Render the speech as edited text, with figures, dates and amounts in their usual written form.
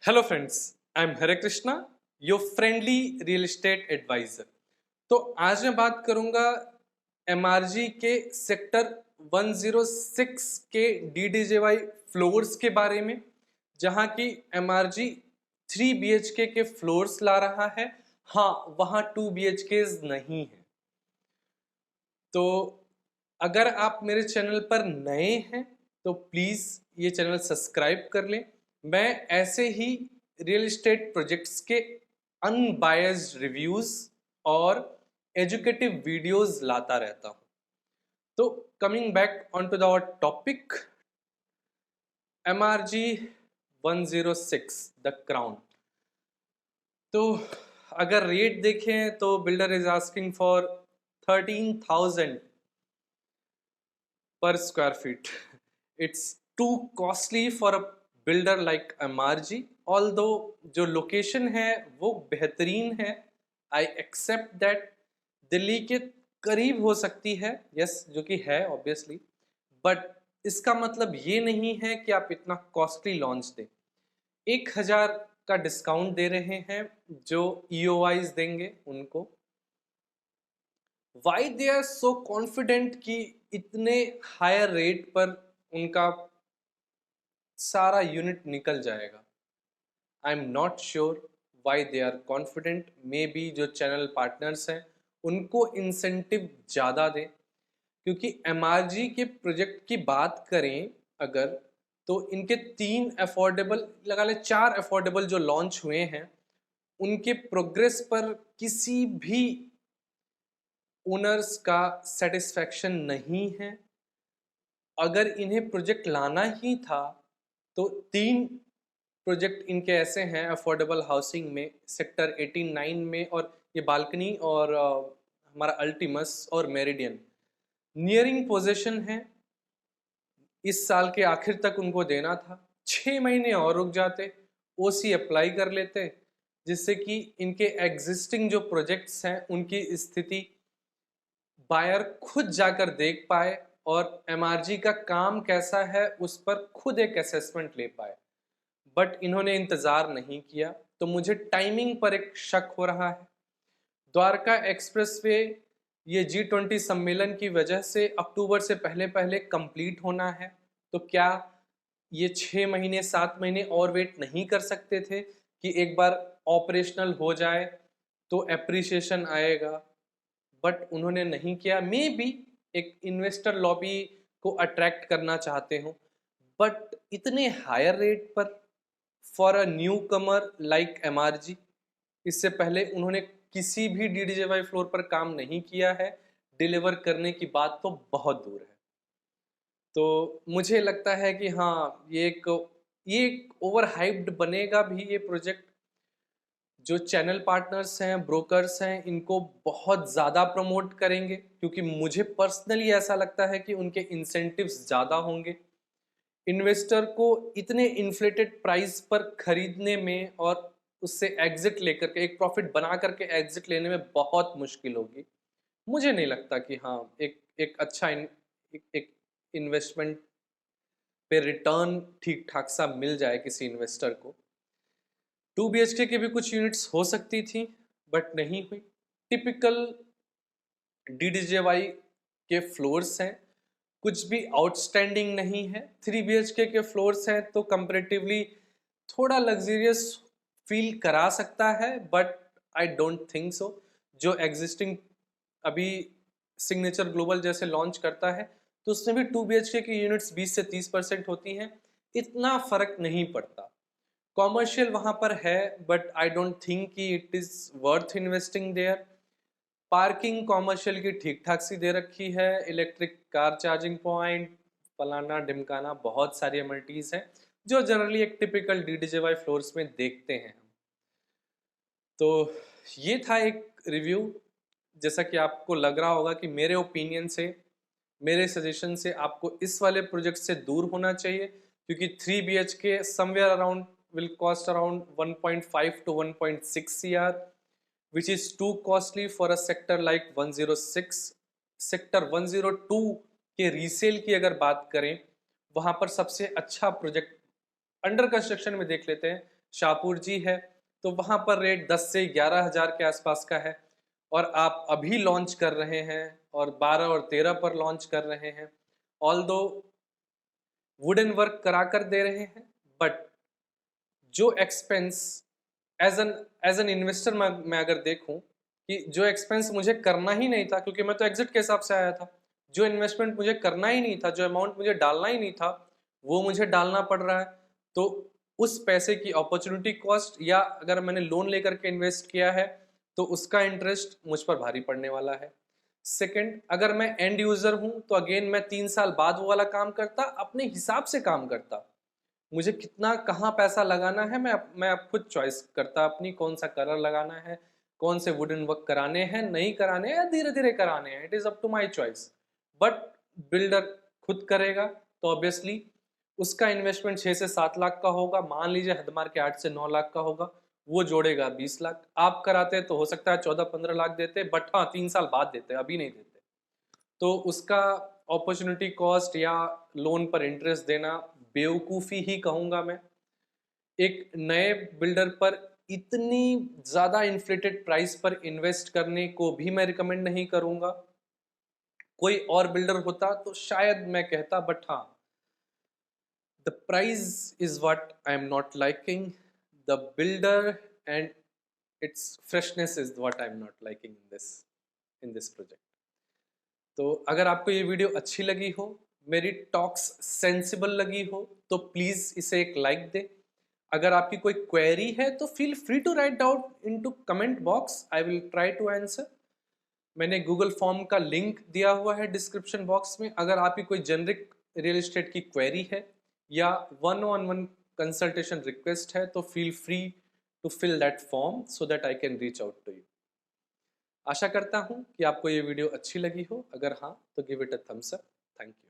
Hello friends, I am Hare Krishna, your friendly real estate advisor. तो आज मैं बात करूंगा एमआरजी के सेक्टर 106 के डीडीजेवाई फ्लोर्स के बारे में, जहां की एमआरजी 3 BHK के फ्लोर्स ला रहा है। हाँ, वहां 2 BHK नहीं है। तो अगर आप मेरे चैनल पर नए हैं तो प्लीज़ ये चैनल सब्सक्राइब कर लें। मैं ऐसे ही रियल एस्टेट प्रोजेक्ट्स के अनबायस्ड रिव्यूज़ और एजुकेटिव वीडियोस लाता रहता हूँ। तो coming back on to the our topic, MRG 106 the Crown. तो अगर रेट देखें तो builder is asking for 13,000 per square feet. It's too costly for a builder like MRG. Although जो लोकेशन है वो बेहतरीन है, I accept that दिल्ली के करीब हो सकती है, yes, जो कि है ऑब्वियसली, बट इसका मतलब ये नहीं है कि आप इतना कॉस्टली लॉन्च दें। 1,000 का डिस्काउंट दे रहे हैं जो EOIs देंगे उनको। Why they are so confident कि इतने हायर रेट पर उनका सारा यूनिट निकल जाएगा। I am not sure why they are confident. Maybe जो चैनल पार्टनर्स हैं उनको इंसेंटिव ज़्यादा दें, क्योंकि एमआरजी के प्रोजेक्ट की बात करें अगर, तो इनके 3 अफोर्डेबल, लगा ले 4 अफोर्डेबल जो लॉन्च हुए हैं, उनके प्रोग्रेस पर किसी भी ओनर्स का सेटिस्फैक्शन नहीं है। अगर इन्हें प्रोजेक्ट लाना ही था तो 3 प्रोजेक्ट इनके ऐसे हैं अफोर्डेबल हाउसिंग में, सेक्टर 89 में, और ये बालकनी और हमारा अल्टीमस और मेरिडियन नियरिंग पोजीशन है। इस साल के आखिर तक उनको देना था, 6 महीने और रुक जाते, ओसी अप्लाई कर लेते, जिससे कि इनके एग्जिस्टिंग जो प्रोजेक्ट्स हैं उनकी स्थिति बायर खुद जाकर देख पाए और एमआरजी का काम कैसा है उस पर खुद एक असेसमेंट ले पाए। बट इन्होंने इंतज़ार नहीं किया, तो मुझे टाइमिंग पर एक शक हो रहा है। द्वारका एक्सप्रेसवे ये G20 सम्मेलन की वजह से अक्टूबर से पहले पहले कंप्लीट होना है, तो क्या ये 6 महीने 7 महीने और वेट नहीं कर सकते थे कि एक बार ऑपरेशनल हो जाए तो एप्रिसिएशन आएगा? बट उन्होंने नहीं किया। मे बी एक इन्वेस्टर लॉबी को अट्रैक्ट करना चाहते हो, बट इतने हायर रेट पर for a new Qamar like MRG, इससे पहले उन्होंने किसी भी डीडीजेवाई फ्लोर पर काम नहीं किया है, डिलीवर करने की बात तो बहुत दूर है। तो मुझे लगता है कि हाँ, ये एक ओवर हाइप्ड बनेगा भी ये प्रोजेक्ट। जो चैनल पार्टनर्स हैं, ब्रोकर्स हैं, इनको बहुत ज़्यादा प्रमोट करेंगे, क्योंकि मुझे पर्सनली ऐसा लगता है कि उनके इंसेंटिव्स ज़्यादा होंगे। इन्वेस्टर को इतने इन्फ्लेटेड प्राइस पर खरीदने में और उससे एग्जिट लेकर के, एक प्रॉफिट बना करके एग्जिट लेने में बहुत मुश्किल होगी। मुझे नहीं लगता कि हाँ, एक एक अच्छा एक इन्वेस्टमेंट पे रिटर्न ठीक ठाक सा मिल जाए किसी इन्वेस्टर को। 2 BHK की भी कुछ यूनिट्स हो सकती थी, बट नहीं हुई। टिपिकल डीडीजेवाई के फ्लोर्स हैं, कुछ भी आउटस्टैंडिंग नहीं है। 3 BHK के फ्लोर्स हैं तो कंपेरेटिवली थोड़ा लग्जरियस फील करा सकता है, but I don't think so. जो एग्जिस्टिंग अभी सिग्नेचर ग्लोबल जैसे लॉन्च करता है तो उसमें भी 2 BHK की यूनिट्स 20 से 30% होती हैं, इतना फर्क नहीं पड़ता। कॉमर्शियल वहाँ पर है, बट आई डोंट थिंक कि it is worth investing there. Parking commercial की ठीक ठाक सी दे रखी है, इलेक्ट्रिक कार चार्जिंग पॉइंट, फलाना ढिमकाना, बहुत सारी एमिनिटीज़ हैं जो जनरली एक टिपिकल डीडीजेवाई फ्लोर्स में देखते हैं हम। तो ये था एक रिव्यू। जैसा कि आपको लग रहा होगा कि मेरे ओपिनियन से, मेरे सजेशन से आपको इस वाले प्रोजेक्ट से दूर होना चाहिए, क्योंकि 3 BHK somewhere around will cost around 1.5 to 1.6 CR, which is too costly for a sector like 106. Sector 102 के रीसेल की अगर बात करें, वहाँ पर सबसे अच्छा प्रोजेक्ट अंडर कंस्ट्रक्शन में देख लेते हैं, शाहपुर जी है, तो वहाँ पर रेट 10 से 11,000 के आसपास का है, और आप अभी लॉन्च कर रहे हैं और 12 और 13 पर लॉन्च कर रहे हैं। ऑल्दो वुडन वर्क करा कर दे रहे हैं, बट जो एक्सपेंस एज एन इन्वेस्टर मैं अगर देखूं कि जो एक्सपेंस मुझे करना ही नहीं था, क्योंकि मैं तो एग्जिट के हिसाब से आया था, जो इन्वेस्टमेंट मुझे करना ही नहीं था, जो अमाउंट मुझे डालना ही नहीं था, वो मुझे डालना पड़ रहा है। तो उस पैसे की अपॉर्चुनिटी कॉस्ट, या अगर मैंने लोन लेकर के इन्वेस्ट किया है तो उसका इंटरेस्ट मुझ पर भारी पड़ने वाला है। सेकंड, अगर मैं एंड यूजर हूं तो अगेन मैं 3 साल बाद वो वाला काम करता, अपने हिसाब से काम करता। मुझे कितना कहाँ पैसा लगाना है मैं अब खुद चॉइस करता अपनी, कौन सा कलर लगाना है, कौन से वुडन वर्क कराने हैं, नहीं कराने हैं, या धीरे धीरे कराने हैं, it is up to my choice. But builder खुद करेगा तो ऑब्वियसली उसका इन्वेस्टमेंट 6 से 7 लाख का होगा, मान लीजिए हद मार के 8 से 9 लाख का होगा, वो जोड़ेगा 20 लाख। आप कराते तो हो सकता है 14-15 लाख देते, बट हाँ 3 साल बाद देते, अभी नहीं देते। तो उसका अपॉर्चुनिटी कॉस्ट या लोन पर इंटरेस्ट देना बेवकूफ़ी ही कहूँगा मैं। एक नए बिल्डर पर इतनी ज़्यादा इन्फ्लेटेड प्राइस पर इन्वेस्ट करने को भी मैं रिकमेंड नहीं करूँगा। कोई और बिल्डर होता तो शायद मैं कहता, बट हाँ, the price is what I am not liking, the builder and it's freshness is what I am not liking in this project. तो अगर आपको ये वीडियो अच्छी लगी हो, मेरी टॉक्स सेंसिबल लगी हो, तो प्लीज़ इसे एक लाइक दे। अगर आपकी कोई क्वेरी है तो feel free to write down into comment box, I will try to answer. मैंने गूगल फॉर्म का लिंक दिया हुआ है डिस्क्रिप्शन बॉक्स में। अगर आपकी कोई जेनरिक रियल एस्टेट की क्वेरी है या one on one consultation request है, तो feel free to fill that form so that I can reach out to you. आशा करता हूँ कि आपको ये वीडियो अच्छी लगी हो। अगर हाँ तो give it a thumbs up. Thank you.